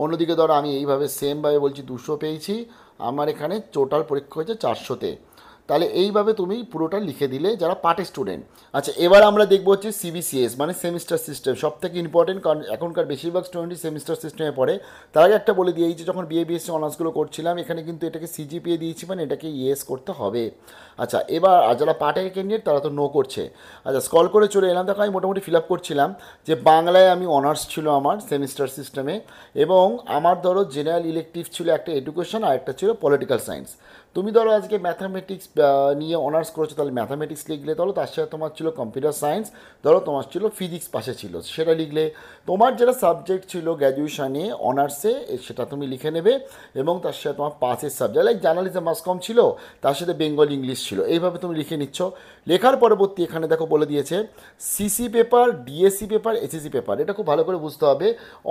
অন্যদিকে ধরো আমি এইভাবে সেমভাবে বলছি 200 পেয়েছি, আমার এখানে টোটাল পরীক্ষা হয়েছে 400-তে। তাহলে এইভাবে তুমি পুরোটা লিখে দিলে যারা পার্টের স্টুডেন্ট। আচ্ছা, এবার আমরা দেখবো হচ্ছে সিবিসিএস মানে সেমিস্টার সিস্টেম, সব থেকে ইম্পর্টেন্ট, কারণ এখনকার বেশিরভাগ স্টুডেন্টই সেমিস্টার সিস্টেমে পড়ে। তার আগে একটা বলে দিই, এই যে যখন বিএ বিএসসি অনার্সগুলো করছিলাম এখানে কিন্তু এটাকে সিজিপিএ দিয়েছি, মানে এটাকে ইয়েস করতে হবে। আচ্ছা, এবার যারা পার্টের ক্যান্ডিডেট তারা তো নো করছে। আচ্ছা, স্ক্রল করে চলে এলাম, দেখো আমি মোটামুটি ফিল আপ করছিলাম যে বাংলায় আমি অনার্স ছিল আমার সেমিস্টার সিস্টেমে, এবং আমার ধরো জেনারেল ইলেকটিভ ছিল একটা এডুকেশন আর একটা ছিল পলিটিক্যাল সায়েন্স। তুমি ধরো আজকে ম্যাথামেটিক্স নিয়ে অনার্স করেছো, তাহলে ম্যাথামেটিক্স লিখলে, ধরো তার সাথে তোমার ছিল কম্পিউটার সায়েন্স, ধরো তোমার ছিল ফিজিক্স পাশে ছিল সেটা লিখলে, তোমার যেটা সাবজেক্ট ছিল গ্র্যাজুয়েশানে অনার্সে সেটা তুমি লিখে নেবে, এবং তার সাথে তোমার পাসের সাবজেক্ট লাইক জার্নালিজম মাস কম ছিল, তার সাথে বেঙ্গল ইংলিশ ছিল, এইভাবে তুমি লিখে নিচ্ছ। লেখার পরবর্তী এখানে দেখো বলে দিয়েছে CC paper, DSC paper, SSC paper. এটা খুব ভালো করে বুঝতে হবে,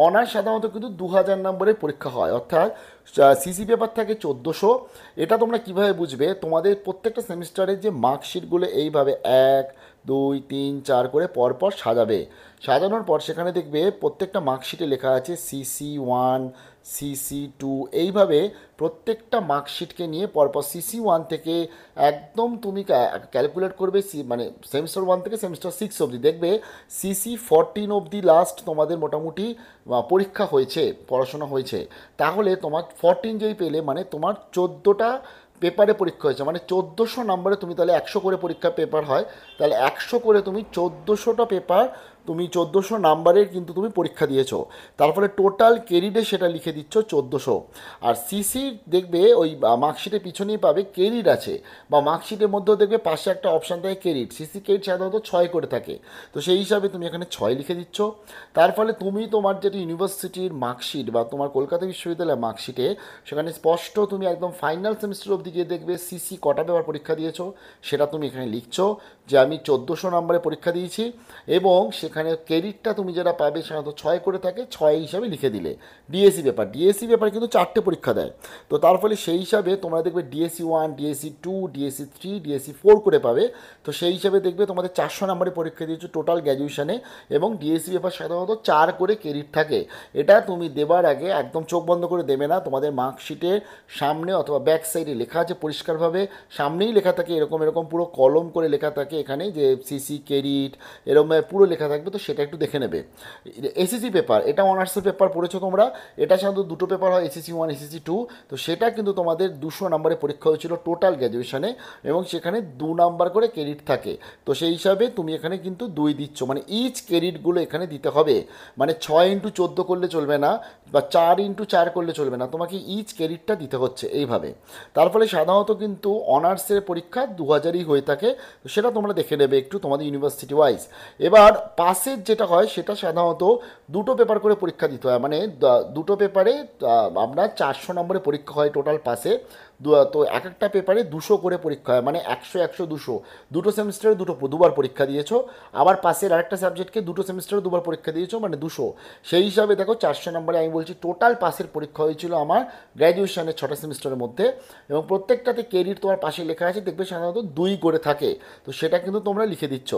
অনার্স সাধারণত কিন্তু 2000 নম্বরের পরীক্ষা হয়, অর্থাৎ সিসি পেপার থাকে 1400। এটা তোমরা কীভাবে বুঝবে, তোমাদের প্রত্যেকটা সেমিস্টারের যে মার্কশিটগুলো এইভাবে 1 2 3 4 করে পরপর সাজাবে, সাজানোর পর সেখানে দেখবে প্রত্যেকটা মার্কশিটে লেখা আছে CC1 CC2, এইভাবে প্রত্যেকটা মার্কশিটকে নিয়ে পরপর CC1 থেকে একদম তুমি ক্যালকুলেট করবে, মানে সেমিস্টার 1 থেকে সেমিস্টার 6 অবধি দেখবে CC14 অবধি লাস্ট তোমাদের মোটামুটি পরীক্ষা হয়েছে, পড়াশোনা হয়েছে। তাহলে তোমার 14 যেই পেলে মানে তোমার 14টা পেপারে পরীক্ষা হয়েছে, মানে 1400 নম্বরে তুমি তাহলে 100 করে পরীক্ষা পেপার হয়, তাহলে 100 করে তুমি 1400টা পেপার তুমি 1400 নাম্বারের কিন্তু তুমি পরীক্ষা দিয়েছো, তারপরে টোটাল ক্রেডিটে সেটা লিখে দিচ্ছ 1400। আর সিসি দেখবে ওই মার্কশিটের পিছনেই পাবে ক্রেডিট আছে, বা মার্কশিটের মধ্যেও দেখবে পাশে একটা অপশান থাকে ক্রেডিট, সিসি ক্রেডিট সাধারণত 6 করে থাকে, তো সেই হিসাবে তুমি এখানে 6 লিখে দিচ্ছ। তার ফলে তুমি তোমার যেটা ইউনিভার্সিটির মার্কশিট বা তোমার কলকাতা বিশ্ববিদ্যালয়ের মার্কশিটে সেখানে স্পষ্ট তুমি একদম ফাইনাল সেমিস্টার অবধি গিয়ে দেখবে সিসি কটা পেপার পরীক্ষা দিয়েছো সেটা তুমি এখানে লিখছো যে আমি 1400 নম্বরে পরীক্ষা দিয়েছি, এবং সেখানে এখানে ক্রেডিটটা তুমি যেটা পাবে সাধারণত 6 করে থাকে, 6 হিসাবে লিখে দিলে। ডিএসসি পেপার কিন্তু 4টে পরীক্ষা দেয়, তো তার ফলে সেই হিসাবে তোমরা দেখবে ডিএসসি 1, ডিএসসি 2, ডিএসসি 3, ডিএসসি 4 করে পাবে। তো সেই হিসাবে দেখবে তোমাদের 400 নম্বরের পরীক্ষা দিয়েছো টোটাল গ্র্যাজুয়েশনে, এবং ডিএসসি পেপার সাধারণত 4 করে ক্রেডিট থাকে। এটা তুমি দেবার আগে একদম চোখ বন্ধ করে দেবে না, তোমাদের মার্কশিটের সামনে অথবা ব্যাক সাইডে লেখা আছে পরিষ্কারভাবে, সামনেই লেখা থাকে এরকম এরকম পুরো কলম করে লেখা থাকে এখানে যে সিসি ক্রেডিট এরকম পুরো লেখা থাকবে, তো সেটা একটু দেখে নেবে। এসএসসি পেপার, এটা অনার্সের পেপার পড়েছো তোমরা, এটা সাধারণত দুটো পেপার হয়, এসএসসি 1, এসএসসি 2। তো সেটা কিন্তু তোমাদের 200 নম্বরের পরীক্ষা হয়েছিল টোটাল গ্র্যাজুয়েশনে, এবং সেখানে 2 নাম্বার করে ক্রেডিট থাকে। তো সেই হিসাবে তুমি এখানে কিন্তু 2 দিচ্ছ, মানে ইচ ক্রেডিটগুলো এখানে দিতে হবে। মানে 6x14 করলে চলবে না, বা 4x4 করলে চলবে না, তোমাকে ইচ ক্রেডিটটা দিতে হচ্ছে এইভাবে। তার ফলে সাধারণত কিন্তু অনার্সের পরীক্ষা 2000ই হয়ে থাকে, তো সেটা তোমরা দেখে নেবে একটু তোমাদের ইউনিভার্সিটি ওয়াইজ। এবার পাসের যেটা হয় সেটা সাধারণত দুটো পেপার করে পরীক্ষা দিতে হয়, মানে দুটো পেপারে আপনার 400 নম্বরের পরীক্ষা হয় টোটাল পাসে। তো এক একটা পেপারে 200 করে পরীক্ষা হয়, মানে 100, 100, 200, দুটো সেমিস্টারে দুবার পরীক্ষা দিয়েছো। আবার পাসের আরেকটা সাবজেক্টকে দুটো সেমিস্টারে দুবার পরীক্ষা দিয়েছো, মানে 200। সেই হিসাবে দেখো 400 নম্বরে আমি বলছি টোটাল পাসের পরীক্ষা হয়েছিল আমার গ্র্যাজুয়েশনের 6টা সেমিস্টারের মধ্যে, এবং প্রত্যেকটাতে ক্রেডিট তোমার পাশে লেখা আছে দেখবে সাধারণত 2 করে থাকে, তো সেটা কিন্তু তোমরা লিখে দিচ্ছ।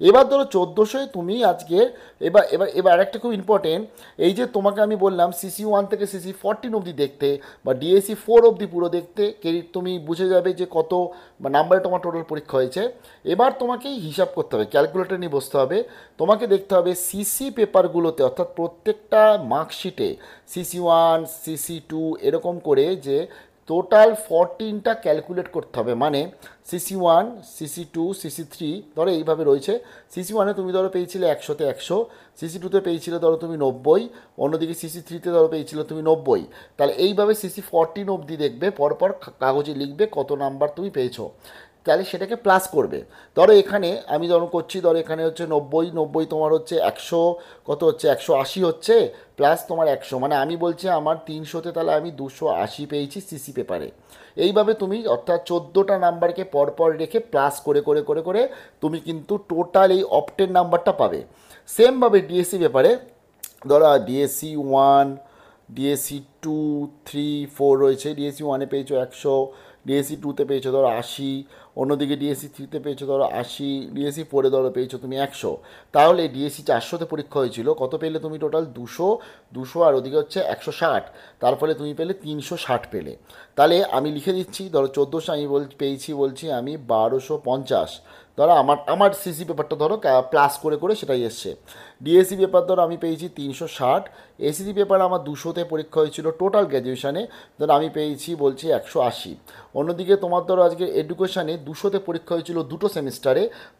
এবার ধরো 1400 তুমি আজকে, এবার এবার এবার আরেকটা খুব ইম্পর্টেন্ট, এই যে তোমাকে আমি বললাম CC1 থেকে CC14 অবধি দেখতে, বা DSC 4 অবধি পুরো দেখতে, ক্রেডিট তুমি বুঝে যাবে যে কত নাম্বারে তোমার টোটাল পরীক্ষা হয়েছে। এবার তোমাকেই হিসাব করতে হবে, ক্যালকুলেটর নিয়ে বসতে হবে, তোমাকে দেখতে হবে সিসি পেপারগুলোতে, অর্থাৎ প্রত্যেকটা মার্কশিটে CC1, CC2 এরকম করে যে টোটাল 14টা ক্যালকুলেট করতে হবে। মানে CC1, CC2, CC3 ধরো এইভাবে রয়েছে। CC1-এ তুমি ধরো পেয়েছিলে 100তে 100, CC2-তে পেয়েছিলে ধরো তুমি 90, অন্যদিকে CC3-তে ধরো পেয়েছিলে তুমি 90। তাহলে এইভাবে CC14 অবধি দেখবে, পরপর কাগজে লিখবে কত নাম্বার তুমি পেয়েছো, তাহলে সেটাকে প্লাস করবে। ধরো এখানে আমি ধরো করছি, ধরো এখানে হচ্ছে 90, 90 তোমার হচ্ছে 100, কত হচ্ছে 180 হচ্ছে, প্লাস তোমার 100, মানে আমি বলছি আমার 300তে তাহলে আমি 280 পেয়েছি সিসি পেপারে। এইভাবে তুমি অর্থাৎ 14টা নাম্বারকে পরপর রেখে প্লাস করে করে করে করে তুমি কিন্তু টোটাল এই অপটেন নাম্বারটা পাবে। সেমভাবে ডিএসসি পেপারে ধরো DSC 1, DSC 2, 3, 4 রয়েছে। DSC 1-এ পেয়েছো 100, DSC 2-তে পেয়েছো ধরো 80, অন্যদিকে DSC 3-তে পেয়েছো ধরো 80, DSC 4-এ ধরো পেয়েছো তুমি 100। তাহলে DSC 400-তে পরীক্ষা হয়েছিল, কত পেলে তুমি টোটাল 200, 200 আর ওদিকে হচ্ছে 160, তার ফলে তুমি পেলে 360 পেলে। তাহলে আমি লিখে দিচ্ছি, ধরো 1400 আমি বলছি আমি 1250। ধরো আমার সিসি পেপারটা ধরো প্লাস করে করে সেটাই এসছে। ডিএসসি পেপার ধরো আমি পেয়েছি 360, এসিসি পেপার আমার 200-তে পরীক্ষা হয়েছিল টোটাল গ্র্যাজুয়েশানে, ধরো আমি পেয়েছি বলছি 180। অন্যদিকে তোমার ধরো আজকে এডুকেশানে 200-তে পরীক্ষা হয়েছিল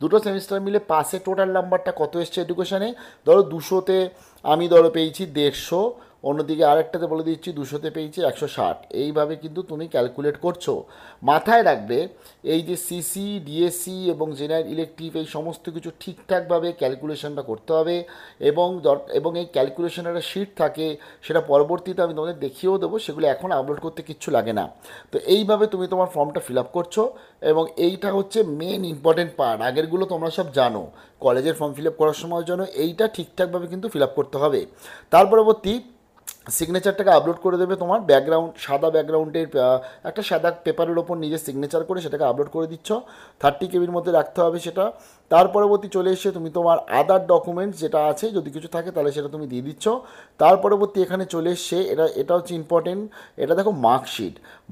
দুটো সেমিস্টার মিলে পাসে টোটাল নাম্বারটা কত এসছে এডুকেশানে, ধরো 200-তে আমি ধরো পেয়েছি 150, অন্যদিকে আরেকটাতে বলে দিচ্ছি 200-তে পেয়েছি 160। এইভাবে কিন্তু তুমি ক্যালকুলেট করছো। মাথায় রাখবে এই যে সিসি, ডিএসসি এবং জেনারেল ইলেকটিভ এই সমস্ত কিছু ঠিকঠাকভাবে ক্যালকুলেশনটা করতে হবে, এবং এই ক্যালকুলেশনের একটা শিট থাকে, সেটা পরবর্তীতে আমি তোমাদের দেখিয়েও দেবো, সেগুলো এখন আপলোড করতে কিচ্ছু লাগে না। তো এইভাবে তুমি তোমার ফর্মটা ফিল আপ করছো, এবং এইটা হচ্ছে মেন ইম্পর্টেন্ট পার্ট। আগেরগুলো তোমরা সব জানো, কলেজের ফর্ম ফিল আপ করার সময়ের জন্য এইটা ঠিকঠাকভাবে কিন্তু ফিল আপ করতে হবে। তার পরবর্তী সিগনেচারটাকে আপলোড করে দেবে তোমার ব্যাকগ্রাউন্ড, সাদা ব্যাকগ্রাউন্ডের একটা সাদা পেপারের ওপর নিজের সিগনেচার করে সেটাকে আপলোড করে দিচ্ছ, 30 কেবির মধ্যে রাখতে হবে সেটা। তার পরবর্তী চলে এসে তুমি তোমার আদার ডকুমেন্টস যেটা আছে যদি কিছু থাকে তাহলে সেটা তুমি দিয়ে দিচ্ছ। তার পরবর্তী এখানে চলে এসে এটা হচ্ছে ইম্পর্টেন্ট, এটা দেখো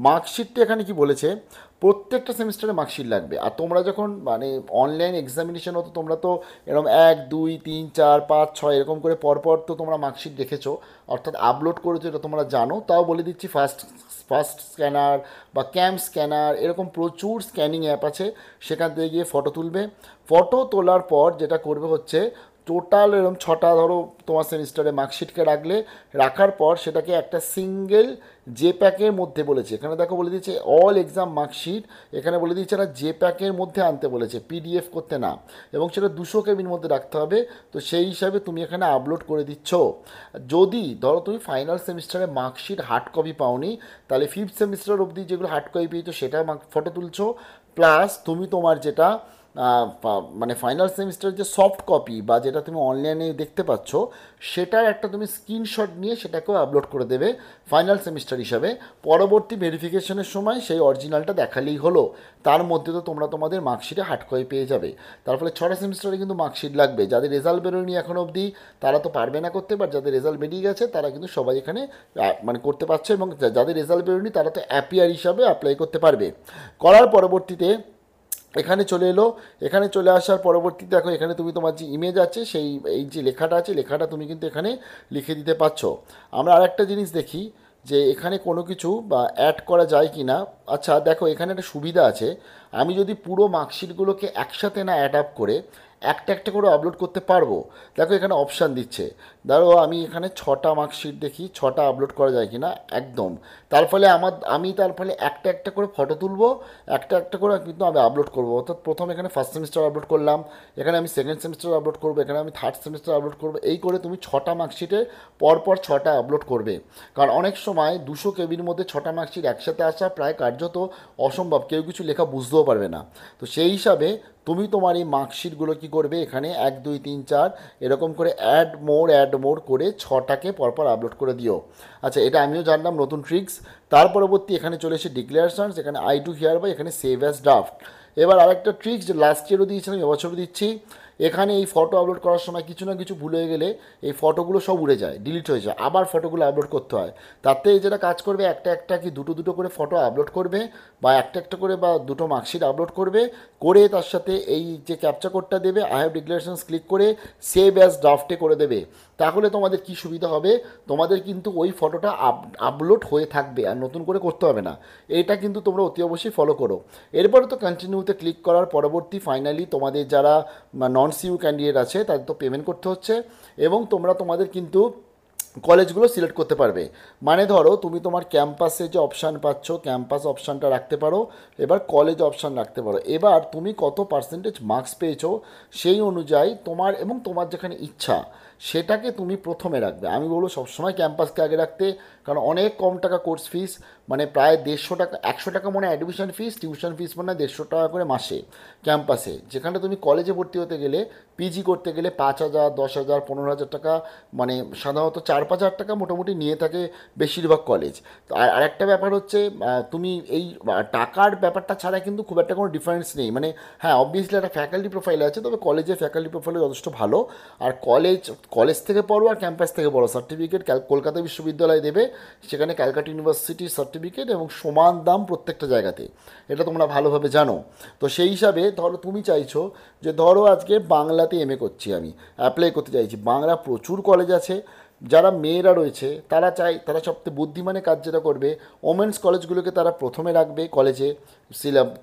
মার্কশিটটা এখানে কি বলেছে, প্রত্যেকটা সেমিস্টারে মার্কশিট লাগবে। আর তোমরা যখন মানে অনলাইন এক্সামিনেশন হতো, তোমরা তো এরকম 1, 2, 3, 4, 5, 6 এরকম করে পরপর তো তোমরা মার্কশিট দেখেছো, অর্থাৎ আপলোড করেছো, এটা তোমরা জানো। তাও বলে দিচ্ছি, ফার্স্ট স্ক্যানার বা ক্যাম্প স্ক্যানার এরকম প্রচুর স্ক্যানিং অ্যাপ আছে, সেখান থেকে গিয়ে ফটো তুলবে। ফটো তোলার পর যেটা করবে হচ্ছে টোটাল এরকম 6টা ধরো তোমার সেমিস্টারে মার্কশিটকে রাখার পর সেটাকে একটা সিঙ্গেল জেপ্যাকের মধ্যে বলেছে, এখানে দেখো বলে দিচ্ছে অল এক্সাম মার্কশিট, এখানে বলে দিচ্ছে না জেপ্যাকের মধ্যে আনতে বলেছে, পিডিএফ করতে না, এবং সেটা 200 কেবির মধ্যে রাখতে হবে। তো সেই হিসাবে তুমি এখানে আপলোড করে দিচ্ছ। যদি ধরো তুমি ফাইনাল সেমিস্টারে মার্কশিট হার্ড কপি পাওনি, তাহলে 5th সেমিস্টার অবধি যেগুলো হার্ড কপি পেয়েছো সেটা ফটো তুলছো, প্লাস তুমি তোমার যেটা মানে ফাইনাল সেমিস্টার যে সফট কপি বা যেটা তুমি অনলাইনে দেখতে পাচ্ছ, সেটার একটা তুমি স্ক্রিনশট নিয়ে সেটাকেও আপলোড করে দেবে ফাইনাল সেমিস্টার হিসাবে। পরবর্তী ভেরিফিকেশনের সময় সেই অরিজিনালটা দেখালেই হলো, তার মধ্যে তো তোমরা তোমাদের মার্কশিটে হার্ড কপি পেয়ে যাবে। তার ফলে 6টা সেমিস্টারে কিন্তু মার্কশিট লাগবে। যাদের রেজাল্ট বেরোয়নি এখনও অবধি তারা তো পারবে না করতে, বাট যাদের রেজাল্ট বেরিয়ে গেছে তারা কিন্তু সবাই এখানে মানে করতে পারছে, এবং যাদের রেজাল্ট বেরোয়নি তারা তো অ্যাপিয়ার হিসাবে অ্যাপ্লাই করতে পারবে। করার পরবর্তীতে এখানে চলে এলো। এখানে চলে আসার পরবর্তীতে দেখো এখানে তুমি তোমার যে ইমেজ আছে সেই এই যে লেখাটা আছে, লেখাটা তুমি কিন্তু এখানে লিখে দিতে পারছো। আমরা আরেকটা জিনিস দেখি যে এখানে কোনো কিছু বা অ্যাড করা যায় কি না। আচ্ছা দেখো এখানে একটা সুবিধা আছে, আমি যদি পুরো মার্কশিটগুলোকে একসাথে না অ্যাড আপ করে একটা একটা করে আপলোড করতে পারবো। দেখো এখানে অপশান দিচ্ছে, ধরো আমি এখানে 6টা মার্কশিট দেখি 6টা আপলোড করা যায় কি না, একদম। তার ফলে আমি তার ফলে একটা একটা করে ফটো তুলবো, একটা একটা করে কিন্তু আমি আপলোড করবো। অর্থাৎ প্রথম এখানে ফার্স্ট সেমিস্টার আপলোড করলাম, এখানে আমি সেকেন্ড সেমিস্টার আপলোড করবো, এখানে আমি থার্ড সেমিস্টার আপলোড করবো, এই করে তুমি 6টা মার্কশিটে পরপর 6টা আপলোড করবে। কারণ অনেক সময় 200 কেবির মধ্যে 6টা মার্কশিট একসাথে আসা প্রায় কার্যত অসম্ভব, কেউ কিছু লেখা বুঝতেও পারবে না। তো সেই হিসাবে তুমি তোমার এই মার্কশিটগুলো কী করবে, এখানে 1 2 3 4 এরকম করে অ্যাড মোর করে 6টাকে পরপর আপলোড করে দিও। আচ্ছা এটা আমিও জানলাম নতুন ট্রিক্স। তার পরবর্তী এখানে চলে এসে ডিক্লারেশনস, এখানে আই টু হিয়ার বাই, এখানে সেভ অ্যাজ ড্রাফট। এবার আরেকটা ট্রিক্স যে লাস্ট ইয়ারও দিয়েছিলাম এবছরও দিচ্ছি, এখানে এই ফটো আপলোড করার সময় কিছু না কিছু ভুল হয়ে গেলে এই ফটোগুলো সব উড়ে যায়, ডিলিট হয়ে যায়, আবার ফটোগুলো আপলোড করতে হয়। তাতে যেটা কাজ করবে, একটা একটা কি দুটো দুটো করে ফটো আপলোড করবে, বা একটা একটা করে বা দুটো মার্কশিট আপলোড করবে, করে তার সাথে এই যে ক্যাপচা কোডটা দেবে, আই হ্যাভ ডিক্লারেশনস ক্লিক করে সেভ অ্যাজ ড্রাফটে করে দেবে। তাহলে তোমাদের কি সুবিধা হবে, তোমাদের কিন্তু ওই ফটোটা আপলোড হয়ে থাকবে আর নতুন করে করতে হবে না। এটা কিন্তু তোমরা অতি অবশ্যই ফলো করো। এরপরে তো কন্টিনিউতে ক্লিক করার পরবর্তী ফাইনালি তোমাদের যারা নন সিইউ ক্যান্ডিডেট আছে তাদের তো পেমেন্ট করতে হচ্ছে, এবং তোমরা তোমাদের কিন্তু কলেজগুলো সিলেক্ট করতে পারবে। মানে ধরো তুমি তোমার ক্যাম্পাসে যে অপশান পাচ্ছ, ক্যাম্পাস অপশানটা রাখতে পারো, এবার কলেজ অপশান রাখতে পারো। এবার তুমি কত পার্সেন্টেজ মার্কস পেয়েছো সেই অনুযায়ী তোমার এবং তোমার যেখানে ইচ্ছা সেটাকে তুমি প্রথমে রাখবে। আমি বলবো সবসময় ক্যাম্পাসকে আগে রাখতে, কারণ অনেক কম টাকা কোর্স ফিস, মানে প্রায় 150 টাকা 100 টাকা মনে হয় অ্যাডমিশন ফিস, টিউশন ফিস মনে হয় 150 টাকা করে মাসে ক্যাম্পাসে। যেখানে তুমি কলেজে ভর্তি হতে গেলে, পিজি করতে গেলে 5,000 10,000 15,000 টাকা, মানে সাধারণত 4-5 হাজার টাকা মোটামুটি নিয়ে থাকে বেশিরভাগ কলেজ। তো আর আরেকটা ব্যাপার হচ্ছে তুমি এই টাকার ব্যাপারটা ছাড়া কিন্তু খুব একটা কোনো ডিফারেন্স নেই। মানে হ্যাঁ অবভিয়াসলি একটা ফ্যাকাল্টি প্রোফাইল আছে, তবে কলেজের ফ্যাকাল্টি প্রোফাইল যথেষ্ট ভালো। আর কলেজ থেকে পড়ো আর ক্যাম্পাস থেকে পড়ো, সার্টিফিকেট কলকাতা বিশ্ববিদ্যালয় দেবে, সেখানে ক্যালকাটা ইউনিভার্সিটির সার্টিফিকেট, এবং সমান দাম প্রত্যেকটা জায়গাতে, এটা তোমরা ভালোভাবে জানো। তো সেই হিসাবে ধরো তুমি চাইছো যে ধরো আজকে বাংলাতে এমএ করছি, আমি অ্যাপ্লাই করতে চাইছি, বাংলা প্রচুর কলেজ আছে। যারা মেয়েরা রয়েছে তারা সবথেকে বুদ্ধিমানের কাজ যেটা করবে, ওমেন্স কলেজগুলোকে তারা প্রথমে রাখবে কলেজে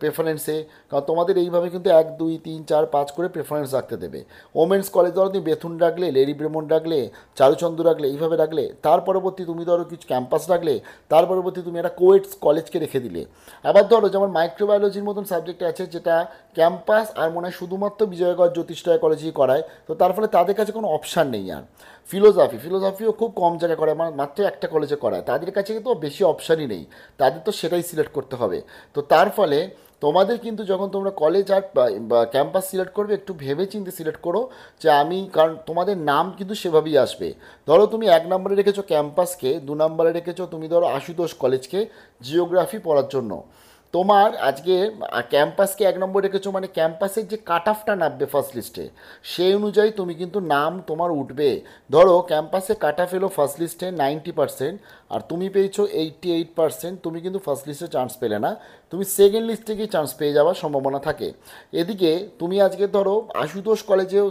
প্রেফারেন্সে। কারণ তোমাদের এইভাবে কিন্তু 1 2 3 4 5 করে প্রেফারেন্স রাখতে দেবে। ওমেন্স কলেজ ধরো তুমি বেথুন রাখলে, লেডি ব্রেমন্ড রাখলে, চারুচন্দ্র রাখলে, এইভাবে রাখলে, তার পরবর্তী তুমি ধরো কিছু ক্যাম্পাস রাখলে, তার পরবর্তী তুমি একটা কোয়েটস কলেজকে রেখে দিলে। আবার ধরো যেমন মাইক্রোবায়োলজির মতন সাবজেক্ট আছে যেটা ক্যাম্পাস আর মনে হয় শুধুমাত্র বিজয়গড় জ্যোতিষরায় কলেজেই করায়, তো তার ফলে তাদের কাছে কোনো অপশান নেই। আর ফিলোসফিও খুব কম জায়গায় করায়, মাত্র একটা কলেজে করায়, তাদের কাছে কিন্তু বেশি অপশানই নেই, তাদের তো সেটাই সিলেক্ট করতে হবে। তো তার ফলে তোমাদের কিন্তু যখন তোমরা কলেজ আর বা ক্যাম্পাস সিলেক্ট করবে, একটু ভেবে চিন্তে সিলেক্ট করো যে কারণ তোমাদের নাম কিন্তু সেভাবেই আসবে। ধরো তুমি 1 নম্বরে রেখেছো ক্যাম্পাসকে, 2 নম্বরে রেখেছো তুমি ধরো আশুতোষ কলেজকে জিওগ্রাফি পড়ার জন্য, তোমার আজকে ক্যাম্পাসকে 1 নম্বর রেখেছো, মানে ক্যাম্পাসের যে কাট অফটা নামবে ফার্স্ট লিস্টে সেই অনুযায়ী তুমি কিন্তু নাম তোমার উঠবে। ধরো ক্যাম্পাসে কাট অফ এলো ফার্স্ট লিস্টে 90%, আর তুমি পেয়েছো 88%, তুমি কিন্তু ফার্স্ট লিস্টে চান্স পেলে না, তুমি সেকেন্ড লিস্টে গিয়ে চান্স পেয়ে যাওয়ার সম্ভাবনা থাকে। এদিকে তুমি আজকে ধরো আশুতোষ কলেজেও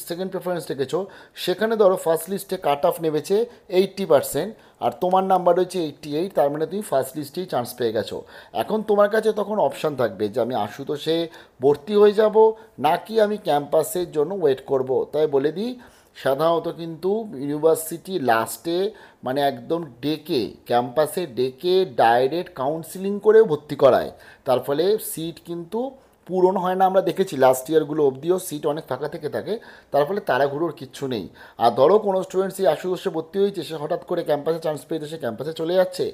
সেকেন্ড প্রেফারেন্স রেখেছো, সেখানে ধরো ফার্স্ট লিস্টে কাট অফ নেমেছে 80%, আর তোমার নাম্বার রয়েছে 88, তার মানে তুমি ফার্স্ট লিস্টেই চান্স পেয়ে গেছো। এখন তোমার কাছে তখন অপশান থাকবে যে আমি আশুতোষে ভর্তি হয়ে যাব নাকি আমি ক্যাম্পাসের জন্য ওয়েট করব। তাই বলে দিই, সাধারণত কিন্তু ইউনিভার্সিটি লাস্টে মানে একদম ক্যাম্পাসে ডেকে ডাইরেক্ট কাউন্সিলিং করেও ভর্তি করায়, তার ফলে সিট কিন্তু পূরণ হয় না আমরা দেখেছি লাস্ট ইয়ারগুলো অবধিও সিট অনেক ফাঁকা থেকে থাকে, তার ফলে তাড়াহুড়োর কিচ্ছু নেই। আর ধরো কোনো স্টুডেন্ট সেই আশুতোষে ভর্তি হয়েছে, সে হঠাৎ করে ক্যাম্পাসে চান্স পেয়েছে, সে ক্যাম্পাসে চলে যাচ্ছে,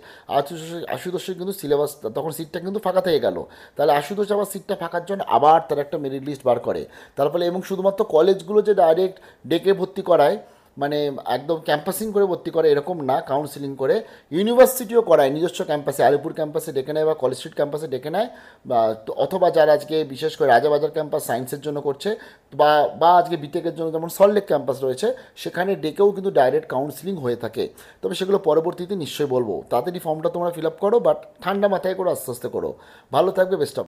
আশুতোষে কিন্তু সিলেবাস তখন সিটটা কিন্তু ফাঁকা থেকে গেল, তাহলে আশুতোষ আবার সিটটা ফাঁকার জন্য আবার তার একটা মেরিট লিস্ট বার করে। তার ফলে এবং শুধুমাত্র কলেজগুলো যে ডাইরেক্ট ডেকে ভর্তি করায়, মানে একদম ক্যাম্পাসিং করে ভর্তি করে এরকম না, কাউন্সিলিং করে, ইউনিভার্সিটিও করায় নিজস্ব ক্যাম্পাসে, আলিপুর ক্যাম্পাসে ডেকে নেয় বা কলেজ স্ট্রিট ক্যাম্পাসে ডেকে নেয়, বা অথবা যারা আজকে বিশেষ করে রাজাবাজার ক্যাম্পাস সায়েন্সের জন্য করছে, বা বা আজকে বিটেকের জন্য যেমন সল্টলেক ক্যাম্পাস রয়েছে, সেখানে ডেকেও কিন্তু ডাইরেক্ট কাউন্সিলিং হয়ে থাকে। তবে সেগুলো পরবর্তীতে নিশ্চয়ই বলবো, তাড়াতাড়ি ফর্মটা তোমরা ফিল আপ করো, বাট ঠান্ডা মাথায় করো, আস্তে আস্তে করো। ভালো থাকবে, বেস্ট অফ।